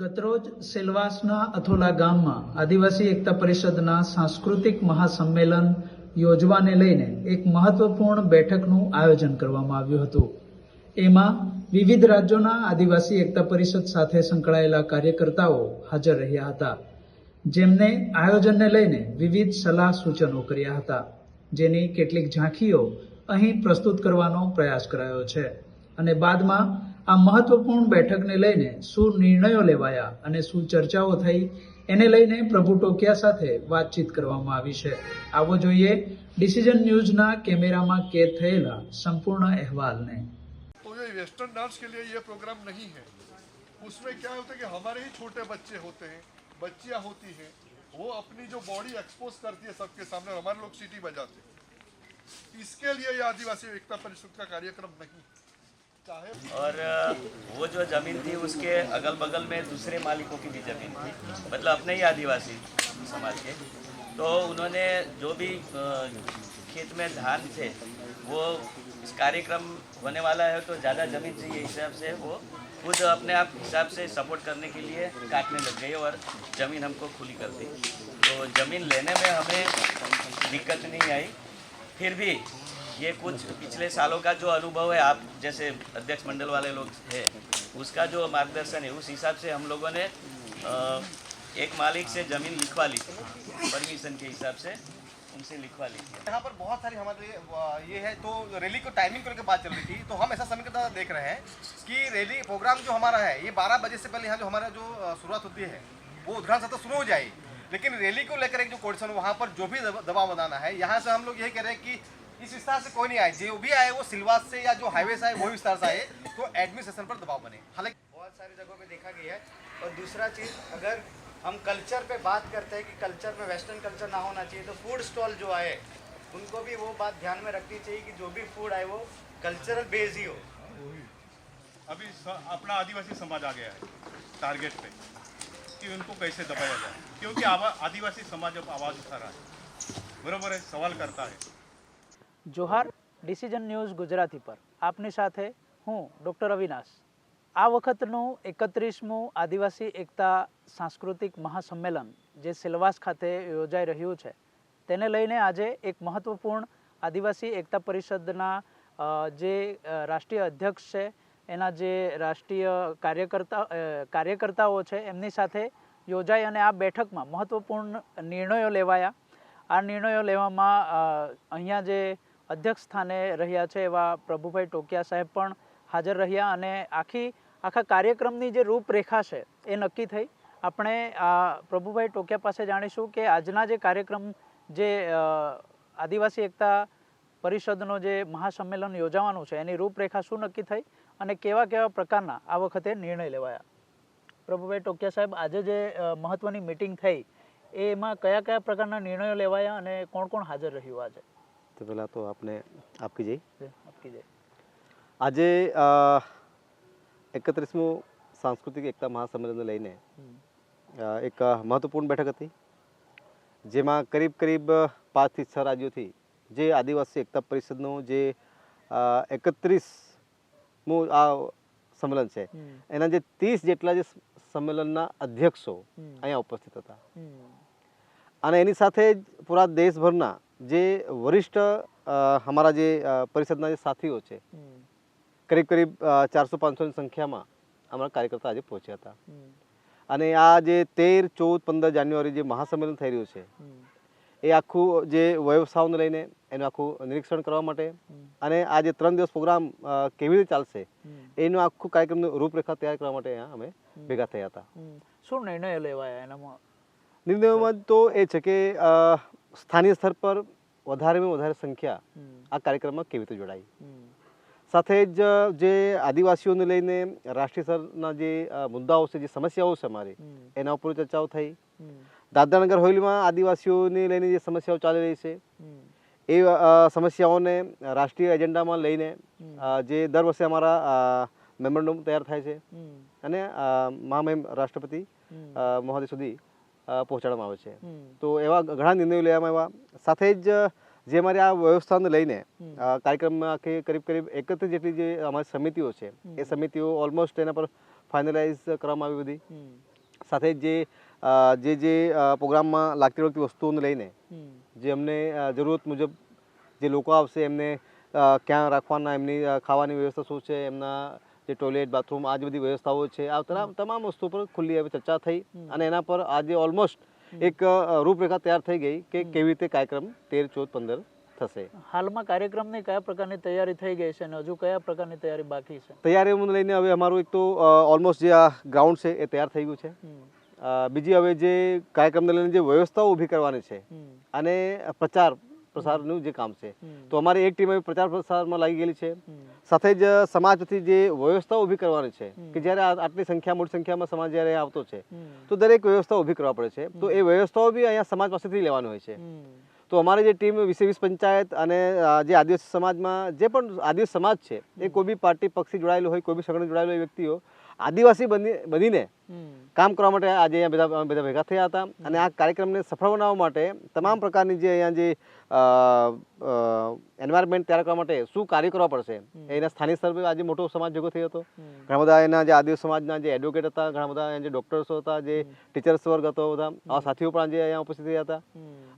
ગતરોજ સેલવાસના અથોલા ગામમાં આદિવાસી એકતા પરિષદના સાંસ્કૃતિક મહાસંમેલન યોજવાને લઈને એક મહત્વપૂર્ણ બેઠકનું આયોજન કરવામાં આવ્યું હતું. એમાં વિવિધ રાજ્યોના આદિવાસી એકતા પરિષદ સાથે સંકળાયેલા કાર્યકર્તાઓ હાજર રહ્યા હતા, જેમને આયોજનને લઈને વિવિધ સલાહ સૂચનો કર્યા હતા, જેની કેટલીક ઝાંખીઓ અહીં પ્રસ્તુત કરવાનો પ્રયાસ કરાયો છે. અને બાદમાં આ મહત્વપૂર્ણ બેઠકને લઈને શું નિર્ણયો લેવાયા અને શું ચર્ચાઓ થઈ એને લઈને પ્રભુ ટોકિયા સાથે વાતચીત કરવામાં આવી છે. આવો જોઈએ ડિસિઝન ન્યૂઝના કેમેરામાં કેદ થયેલા સંપૂર્ણ અહેવાલને. तो ये वेस्टर्न डांस के लिए ये प्रोग्राम नहीं है. उसमें क्या होता है कि हमारे ही छोटे बच्चे होते हैं, बच्चियां होती हैं, वो अपनी जो बॉडी एक्सपोज करती है सबके सामने, हमारे लोग सीटी बजाते हैं. इसके लिए ये आदिवासी एकता परिषद का कार्यक्रम नहीं. और वो जो ज़मीन थी उसके अगल बगल में दूसरे मालिकों की भी ज़मीन थी, मतलब अपने ही आदिवासी समाज के. तो उन्होंने जो भी खेत में धान थे वो इस कार्यक्रम होने वाला है तो ज़्यादा ज़मीन चाहिए, हिसाब से वो खुद अपने आप हिसाब से सपोर्ट करने के लिए काटने लग गए और ज़मीन हमको खुली कर दी. तो ज़मीन लेने में हमें दिक्कत नहीं आई. फिर भी ये कुछ पिछले सालों का जो अनुभव है, आप जैसे अध्यक्ष मंडल वाले लोग हैं उसका जो मार्गदर्शन है उस हिसाब से हम लोगों ने एक मालिक से ज़मीन लिखवा ली, परमिशन के हिसाब से उनसे लिखवा ली. यहाँ पर बहुत सारी हमारे ये है, तो रैली को टाइमिंग को लेकर बात चल रही थी. तो हम ऐसा समय का देख रहे हैं कि रैली प्रोग्राम जो हमारा है ये 12 बजे से पहले यहाँ जो हमारा जो शुरुआत होती है वो उद्घाटन सत्र शुरू हो जाए. लेकिन रैली को लेकर एक जो कोर्डिनेशन वहाँ पर जो भी दबाव बनाना है, यहाँ से हम लोग यही कह रहे हैं कि इस विस्तार से कोई नहीं आए, जो भी आए वो सिलवास से या जो हाईवे से आए वही विस्तार से आए, तो एडमिनिस्ट्रेशन पर दबाव बने. हालांकि बहुत सारी जगहों पे देखा गया है. और दूसरा चीज़, अगर हम कल्चर पे बात करते हैं कि कल्चर में वेस्टर्न कल्चर ना होना चाहिए, तो फूड स्टॉल जो आए उनको भी वो बात ध्यान में रखनी चाहिए कि जो भी फूड आए वो कल्चरल बेस ही हो. अभी अपना आदिवासी समाज आ गया है टारगेट पे कि उनको कैसे दबाया जाए, क्योंकि आदिवासी समाज अब आवाज़ उठा रहा है, बराबर है, सवाल करता है. જોહાર, ડિસિઝન ન્યૂઝ ગુજરાતી પર આપની સાથે હું ડૉક્ટર અવિનાશ. આ વખતનું 31મું આદિવાસી એકતા સાંસ્કૃતિક મહાસંમેલન જે સેલવાસ ખાતે યોજાઈ રહ્યું છે તેને લઈને આજે એક મહત્ત્વપૂર્ણ આદિવાસી એકતા પરિષદના જે રાષ્ટ્રીય અધ્યક્ષ છે, એના જે રાષ્ટ્રીય કાર્યકર્તાઓ છે એમની સાથે યોજાઈ અને આ બેઠકમાં મહત્ત્વપૂર્ણ નિર્ણયો લેવાયા. આ નિર્ણયો લેવામાં અહીંયા જે અધ્યક્ષ સ્થાને રહ્યા છે એવા પ્રભુભાઈ ટોકિયા સાહેબ પણ હાજર રહ્યા અને આખા કાર્યક્રમની જે રૂપરેખા છે એ નક્કી થઈ. આપણે પ્રભુભાઈ ટોકિયા પાસે જાણીશું કે આજના જે કાર્યક્રમ જે આદિવાસી એકતા પરિષદનો જે મહાસંમેલન યોજાવાનું છે એની રૂપરેખા શું નક્કી થઈ અને કેવા કેવા પ્રકારના આ વખતે નિર્ણય લેવાયા. પ્રભુભાઈ ટોકિયા સાહેબ, આજે જે મહત્વની મિટિંગ થઈ એમાં કયા કયા પ્રકારના નિર્ણયો લેવાયા અને કોણ કોણ હાજર રહ્યું આજે? तो पहला तो आपने आपकी जय आपकी जय. आज 31મું सांस्कृतिक एकता महासम्मेलन लईने एक महत्वपूर्ण बैठक थी, जेमा करीब करीब 5 થી 6 राज्यों जे आदिवासी एकता परिषदનું જે 31મું આ સંમેલન છે એના જે 30 જેટલા જે સંમેલનના અધ્યક્ષો અહીંયા ઉપસ્થિત હતા અને એની સાથે પૂરા દેશભરના જે વરિષ્ઠ અમારા જે પરિષદના જે સાથીઓ છે, કરીબ કરીબ 400-500ની સંખ્યામાં અમારા કાર્યકર્તા આજે પહોંચ્યા હતા. અને આ જે 13, 14, 15 જાન્યુઆરી જે મહાસંમેલન થઈ રહ્યું છે એ આખું જે વ્યવસ્થાઓને લઈને એનું આખું નિરીક્ષણ કરવા માટે અને આ જે 3 દિવસ પ્રોગ્રામ કેવી રીતે ચાલશે એનું આખું કાર્યક્રમની રૂપરેખા તૈયાર કરવા માટે અહીંયા અમે ભેગા થયા હતા. શું નિર્ણયો લેવાયા એનામાં? નિર્ણયોમાં તો એ છે કે સ્થાનિક સ્તર પર વધારેમાં વધારે સંખ્યા આ કાર્યક્રમમાં કેવી રીતે જોડાય, સાથે જ જે આદિવાસીઓને લઈને રાષ્ટ્રીય સ્તરના જે મુદ્દાઓ છે, જે સમસ્યાઓ છે અમારી, એના ઉપર ચર્ચાઓ થઈ. દાદરાનગર હવેલીમાં આદિવાસીઓને લઈને જે સમસ્યાઓ ચાલી રહી છે એ સમસ્યાઓને રાષ્ટ્રીય એજન્ડામાં લઈને જે દર વર્ષે અમારા મેમોરેન્ડમ તૈયાર થાય છે અને મહામહિમ રાષ્ટ્રપતિ મહોદય સુધી પહોંચાડવામાં આવે છે. તો એવા ઘણા નિર્ણયો લેવામાં આવ્યા. સાથે જ જે અમારી આ વ્યવસ્થાને લઈને કાર્યક્રમમાં કરીબ કરીબ 31 જેટલી જે અમારી સમિતિઓ છે એ સમિતિઓ ઓલમોસ્ટ એના પર ફાઇનલાઇઝ કરવામાં આવી બધી. સાથે જે પ્રોગ્રામમાં લાગતી વખતે વસ્તુઓને લઈને જે અમને જરૂરત મુજબ જે લોકો આવશે એમને ક્યાં રાખવાના, એમની ખાવાની વ્યવસ્થા શું છે, એમના જે ટોયલેટ બાથરૂમ આ જે બધી વ્યવસ્થાઓ છે, આ તમામ વસ્તુ પર ખુલ્લી હવે ચર્ચા થઈ અને એના પર આજે ઓલમોસ્ટ એક રૂપરેખા તૈયાર થઈ ગઈ કે કેવી રીતે કાર્યક્રમ 13, 14, 15 થશે. હાલમાં કાર્યક્રમની કયા પ્રકારની તૈયારી થઈ ગઈ છે અને હજુ કયા પ્રકારની તૈયારી બાકી છે? તૈયારીઓને લઈને હવે અમારું એક તો ઓલમોસ્ટ જે આ ગ્રાઉન્ડ છે એ તૈયાર થઈ ગયું છે. બીજી હવે જે કાર્યક્રમને લઈને જે વ્યવસ્થાઓ ઊભી કરવાની છે અને પ્રચાર પ્રસારનું જે કામ છે, તો અમારી એક ટીમ હવે પ્રચાર પ્રસારમાં લાગી ગયેલી છે. સાથે જ સમાજથી જે વ્યવસ્થાઓ ઊભી કરવાની છે કે જ્યારે આટલી મોટી સંખ્યામાં સમાજ જ્યારે આવતો છે તો દરેક વ્યવસ્થા ઊભી કરવા પડે છે. તો એ વ્યવસ્થાઓ બી અહીંયા સમાજ પાસેથી લેવાની હોય છે. તો અમારી જે ટીમ 20 પંચાયત અને જે આદિવાસી સમાજમાં જે પણ આદિવાસી સમાજ છે એ કોઈ બી પાર્ટી પક્ષથી જોડાયેલો હોય, કોઈ બી સંગઠન જોડાયેલો હોય વ્યક્તિઓ આદિવાસી બનીને કામ કરવા માટે આજે અહીંયા બધા ભેગા થયા હતા અને આ કાર્યક્રમને સફળ બનાવવા માટે તમામ પ્રકારની જે અહીંયા જે એન્વાયરમેન્ટ તૈયાર કરવા માટે શું કાર્ય કરવા પડશે એના સ્થાનિક સ્તર પર આજે મોટો સમાજ ભેગો થયો હતો. ઘણા બધા એના જે આદિવાસી સમાજના જે એડવોકેટ હતા, ઘણા બધા જે ડોક્ટર્સો હતા, જે ટીચર્સ વર્ગ હતો, બધા આવા સાથીઓ પણ આજે અહીંયા ઉપસ્થિત થયા હતા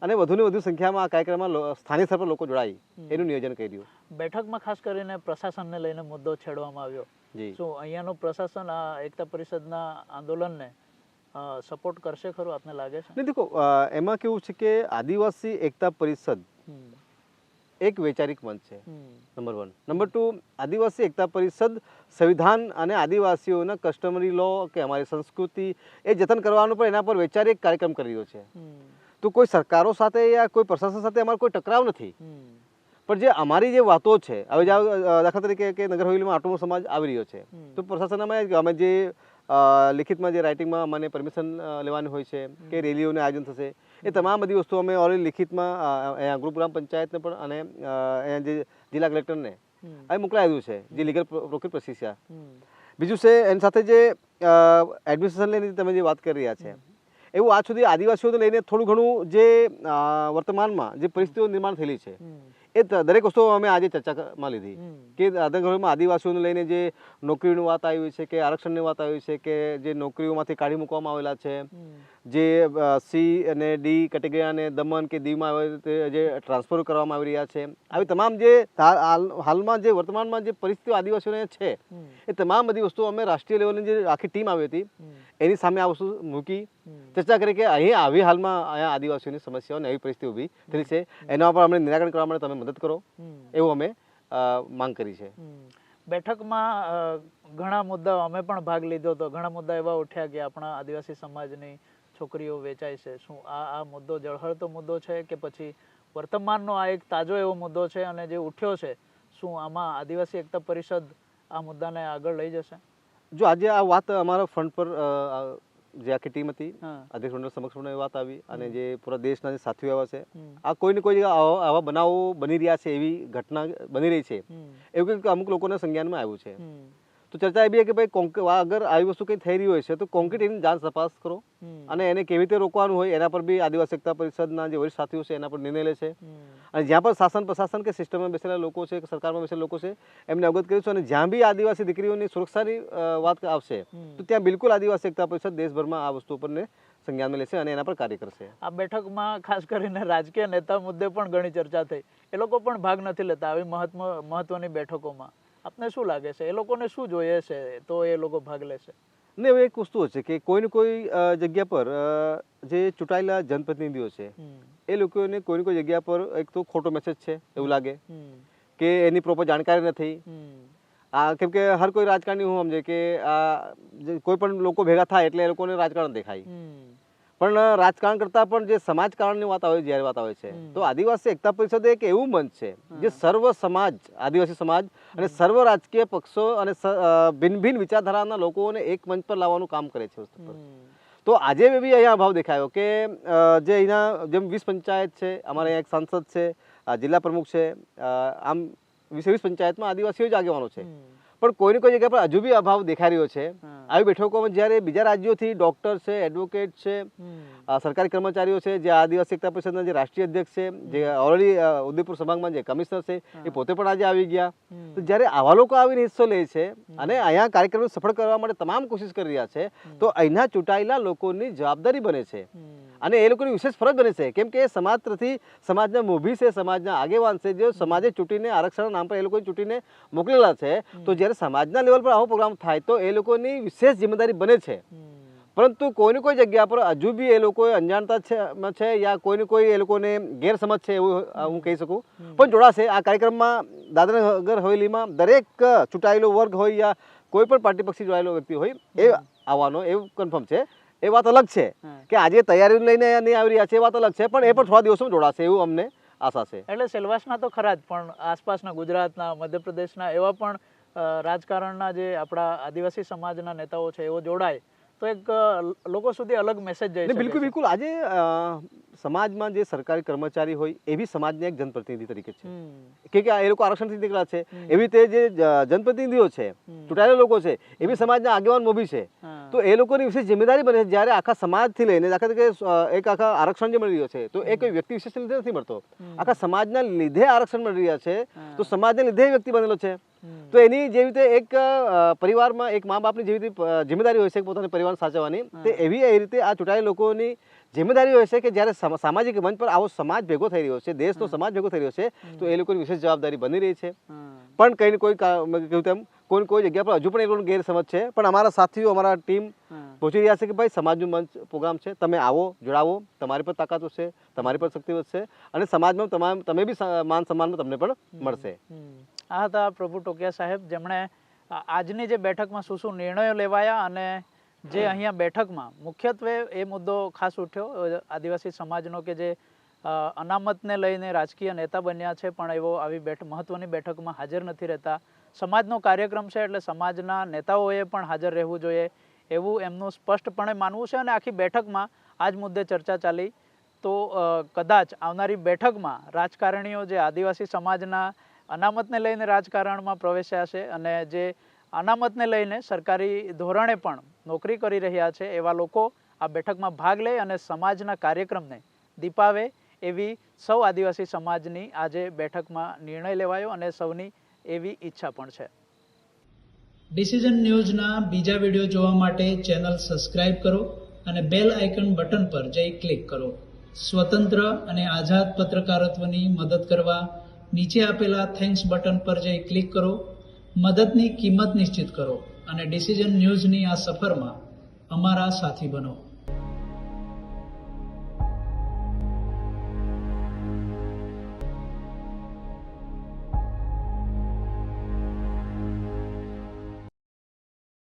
અને વધુને વધુ સંખ્યામાં આ કાર્યક્રમમાં સ્થાનિક સ્તર પર લોકો જોડાય એનું નિયોજન કર્યું. બેઠકમાં ખાસ કરીને પ્રશાસનને લઈને મુદ્દો છેડવામાં આવ્યો. શું અહીંયાનું પ્રશાસન આ એકતા પરિષદના આંદોલનને સપોર્ટ કરશે ખરું, આપને લાગે છે? નહીં, દેખો એમાં કેવું છે કે આદિવાસી એકતા પરિષદ એક વૈચારિક મંચ છે, નંબર 1. નંબર 2, આદિવાસી એકતા પરિષદ સંવિધાન અને આદિવાસીઓના કસ્ટમરી લો કે અમારી સંસ્કૃતિ એ જતન કરવાનો પણ એના પર વૈચારિક કાર્યક્રમ કરી રહ્યો છે. તો કોઈ સરકારો સાથે યા કોઈ પ્રશાસન સાથે અમારો કોઈ ટકરાવ નથી, પણ જે અમારી જે વાતો છે, હવે દાખલા તરીકે કે નગર હવેલીમાં આટો સમાજ આવી રહ્યો છે તો પ્રશાસન અમે જે લિખિતમાં જે રાઇટિંગમાં અમને પરમિશન લેવાની હોય છે કે રેલીઓનું આયોજન થશે, એ તમામ બધી વસ્તુ અમે ઓલરેડી લિખિતમાં અહીંયા ગ્રુપ ગ્રામ પંચાયતને પણ અને અહીંયા જે જિલ્લા કલેક્ટરને અહીં મોકલાવ્યું છે, જે લીગલ પ્રોસેસ છે. બીજું છે એની સાથે જે એડમિનિસ્ટ્રેશન લઈને તમે જે વાત કરી રહ્યા છે એવું આજ સુધી આદિવાસીઓને લઈને થોડું ઘણું જે વર્તમાનમાં જે પરિસ્થિતિઓ નિર્માણ થયેલી છે એ દરેક વસ્તુઓ અમે આજે ચર્ચામાં લીધી કે ઘરમાં આદિવાસીઓને લઈને જે નોકરીની વાત આવી છે કે આરક્ષણની વાત આવી છે કે જે નોકરીઓમાંથી કાઢી મૂકવામાં આવેલા છે, જે સી અને ડી કેટેગરી અને દમણ કે દીવમાં જે ટ્રાન્સફર કરવામાં આવી રહ્યા છે, આવી તમામ જે હાલમાં જે વર્તમાનમાં જે પરિસ્થિતિઓ આદિવાસીઓને છે એ તમામ બધી વસ્તુઓ અમે રાષ્ટ્રીય લેવલની જે આખી ટીમ આવી હતી એની સામે આ વસ્તુ મૂકી ચર્ચા કરી કે અહીં આવી હાલમાં અહીંયા આદિવાસીઓની સમસ્યાઓ એવી પરિસ્થિતિ ઊભી થઈ છે, એના પર અમને નિરાકરણ કરવા માટે તમે મદદ કરો એવું અમે માંગ કરી છે. બેઠકમાં ઘણા મુદ્દાઓ અમે પણ ભાગ લીધો હતો. ઘણા મુદ્દા એવા ઉઠ્યા કે આપણા આદિવાસી સમાજની છોકરીઓ વેચાય છે. શું આ મુદ્દો જળહળતો મુદ્દો છે કે પછી વર્તમાનનો આ એક તાજો એવો મુદ્દો છે અને જે ઉઠ્યો છે, શું આમાં આદિવાસી એકતા પરિષદ આ મુદ્દાને આગળ લઈ જશે? જો આજે આ વાત અમારા ફ્રન્ટ પર જે આખી ટીમ હતી અધ્યક્ષ મંડળ સમક્ષ પણ એ વાત આવી અને જે પૂરા દેશના જે સાથીઓ આવ્યા છે, આ કોઈને કોઈ આવા બનાવો બની રહ્યા છે, એવી ઘટના બની રહી છે એવું કંઈક અમુક લોકોને સંજ્ઞાનમાં આવ્યું છે. તો ચર્ચા એ બી કે ભાઈ અગર આવી વસ્તુ કંઈ થઈ રહી હોય છે તો કોન્ક્રીટ એની જાંચ તપાસ કરો અને એને કેવી રીતે રોકવાનું હોય એના પર બી આદિવાસી એકતા પરિષદના જે વરિષ્ઠ સાથીઓ છે એના પર નિર્ણય લે છે. અને જ્યાં પણ શાસન પ્રશાસન કે સિસ્ટમમાં બેસેલા લોકો છે કે સરકારમાં બેસેલા લોકો છે એમને અવગત કર્યું છે. અને જ્યાં બી આદિવાસી દીકરીઓની સુરક્ષાની વાત આવશે તો ત્યાં બિલકુલ આદિવાસી એકતા પરિષદ દેશભરમાં આ વસ્તુ પર સંજ્ઞાનમાં લેશે અને એના પર કાર્ય કરશે. આ બેઠકમાં ખાસ કરીને રાજકીય નેતા મુદ્દે પણ ઘણી ચર્ચા થઈ. એ લોકો પણ ભાગ નથી લેતા આવી મહત્વની બેઠકોમાં. આપને શું લાગે છે, એ લોકોને શું જોઈએ છે તો એ લોકો ભાગ લેશે? ને હવે એક વસ્તુ છે કે કોઈને કોઈ જગ્યા પર જે ચૂંટાયેલા જનપ્રતિનિધિઓ છે એ લોકોને કોઈને કોઈ જગ્યા પર એક તો ખોટો મેસેજ છે એવું લાગે કે એની પ્રોપર જાણકારી નથી. કેમ કે હર કોઈ રાજકારણી હું સમજે કે કોઈ પણ લોકો ભેગા થાય એટલે એ લોકોને રાજકારણ દેખાય, પણ રાજકારણ કરતાં પણ જે સમાજકારણની વાત આવે જ્યારે વાત આવે છે તો આદિવાસી એકતા પરિષદ એક એવું મંચ છે જે સર્વ સમાજ આદિવાસી સમાજ અને સર્વ રાજકીય પક્ષો અને ભિન્ન ભિન્ન વિચારધારાના લોકોને એક મંચ પર લાવવાનું કામ કરે છે. તો આજે બી અહીંયા અભાવ દેખાયો કે જે અહીંના જેમ 20 પંચાયત છે, અમારે અહીંયા એક સાંસદ છે, જિલ્લા પ્રમુખ છે, આમ 20 પંચાયતમાં આદિવાસીઓ જ આગેવાનો છે, પણ કોઈને કોઈ જગ્યા પર હજુ બી અભાવ દેખાઈ રહ્યો છે આવી બેઠકોમાં જ્યારે બીજા રાજ્યોથી ડોક્ટર છે, એડવોકેટ છે, સરકારી કર્મચારીઓ છે, જે આદિવાસી એકતા પરિષદના જે રાષ્ટ્રીય અધ્યક્ષ છે, જે ઓલરેડી ઉદયપુર સંભાગમાં જે કમિશનર છે, એ પોતે પણ આજે આવી ગયા. તો જ્યારે આવા લોકો આવીને હિસ્સો લે છે અને અહીંયા કાર્યક્રમને સફળ કરવા માટે તમામ કોશિશ કરી રહ્યા છે, તો અહીંના ચૂંટાયેલા લોકોની જવાબદારી બને છે અને એ લોકોની વિશેષ ફરજ બને છે. કેમ કે સમાજ તરફથી સમાજના મોભી છે, સમાજના આગેવાન છે, જે સમાજે ચૂંટીને આરક્ષણના નામ પર એ લોકોએ ચૂંટીને મોકલેલા છે. તો જ્યારે સમાજના લેવલ પર આવો પ્રોગ્રામ થાય તો એ લોકોની વિશેષ જિમ્મેદારી બને છે. પરંતુ કોઈની કોઈ જગ્યા પર હજુ બી એ લોકો અંજાણતા છે યા કોઈને કોઈ એ લોકોને ગેરસમજ છે એવું હું કહી શકું. પણ જોડાશે આ કાર્યક્રમમાં દાદરા નગર હવેલીમાં દરેક ચૂંટાયેલો વર્ગ હોય યા કોઈ પણ પાર્ટી પક્ષી જોડાયેલો વ્યક્તિ હોય એ આવવાનો એવું કન્ફર્મ છે. એ વાત અલગ છે કે આજે તૈયારી લઈને નહીં આવી રહ્યા છે, એ વાત અલગ છે, પણ એ પણ થોડા દિવસોમાં જોડાશે એવું અમને આશા છે. એટલે સેલવાસના તો ખરા જ, પણ આસપાસના ગુજરાતના, મધ્યપ્રદેશના એવા પણ રાજકારણના જે આપણા આદિવાસી સમાજના નેતાઓ છે એવો જોડાય તો એક લોકો સુધી અલગ મેસેજ જઈ શકે. બિલકુલ બિલકુલ. આજે સમાજમાં જે સરકારી કર્મચારી હોય એ બી સમાજના એક જનપ્રતિનિધિ તરીકે છે કે એ લોકો આરક્ષણથી નીકળ્યા છે. એવી રીતે જે જનપ્રતિનિધિઓ છે, ચૂંટાયેલા લોકો છે, એ બી સમાજના આગેવાન મોભી છે. તો એ લોકોની વિશેષ જિમ્મેદારી બને છે. જ્યારે આખા સમાજથી લઈને દાખલા તરીકે એક આખા આરક્ષણ જે મળી રહ્યો છે તો એ કોઈ વ્યક્તિ વિશેષ લીધે નથી મળતો, આખા સમાજના લીધે આરક્ષણ મળી રહ્યા છે. તો સમાજને લીધે વ્યક્તિ બનેલો છે. તો એની જેવી રીતે એક પરિવારમાં એક મા બાપની જેવી રીતે જિમ્મેદારી હોય છે પોતાના પરિવાર સાચવવાની, તે એવી એ રીતે આ ચૂંટાયેલા લોકોની જિમ્મેદારી હોય છે કે જ્યારે સામાજિક મંચ પર આવો સમાજ ભેગો થઈ રહ્યો છે, દેશનો સમાજ ભેગો થઈ રહ્યો છે, તો એ લોકોની વિશેષ જવાબદારી બની રહી છે. પણ કંઈ ને કોઈ કહ્યું તેમ કોઈ જગ્યા પર હજુ પણ એ લોકોની ગેરસમજ છે. પણ અમારા સાથીઓ, અમારા ટીમ પહોંચી રહ્યા છે કે ભાઈ સમાજનું મંચ પ્રોગ્રામ છે, તમે આવો, જોડાવો, તમારી પર તાકાત વધશે, તમારી પર શક્તિ વધશે અને સમાજમાં તમે બી માન સન્માનમાં તમને પણ મળશે. આ હતા પ્રભુ ટોકિયા સાહેબ, જેમણે આજની જે બેઠકમાં શું નિર્ણયો લેવાયા અને જે અહીંયા બેઠકમાં મુખ્યત્વે એ મુદ્દો ખાસ ઉઠ્યો આદિવાસી સમાજનો કે જે અનામતને લઈને રાજકીય નેતા બન્યા છે પણ એવો આવી મહત્વની બેઠકમાં હાજર નથી રહેતા. સમાજનો કાર્યક્રમ છે એટલે સમાજના નેતાઓએ પણ હાજર રહેવું જોઈએ એવું એમનું સ્પષ્ટપણે માનવું છે. અને આખી બેઠકમાં આ જ મુદ્દે ચર્ચા ચાલી. તો કદાચ આવનારી બેઠકમાં રાજકારણીઓ જે આદિવાસી સમાજના અનામતને લઈને રાજકારણમાં પ્રવેશ્યા છે અને જે અનામતને લઈને સરકારી ધોરણે પણ નોકરી કરી રહ્યા છે એવા લોકો આ બેઠકમાં ભાગ લે અને સમાજના કાર્યક્રમને દીપાવે એવી સૌ આદિવાસી સમાજની આજે બેઠકમાં નિર્ણય લેવાયો અને સૌની એવી ઈચ્છા પણ છે. ડિસિઝન ન્યૂઝના બીજા વિડીયો જોવા માટે ચેનલ સબસ્ક્રાઇબ કરો અને બેલ આઇકન બટન પર જઈ ક્લિક કરો. સ્વતંત્ર અને આઝાદ પત્રકારત્વની મદદ કરવા નીચે આપેલા થેન્ક્સ બટન પર જઈ ક્લિક કરો. મદદની કિંમત નિશ્ચિત કરો અને ડિસિઝન ન્યૂઝની આ સફરમાં અમારા સાથી બનો.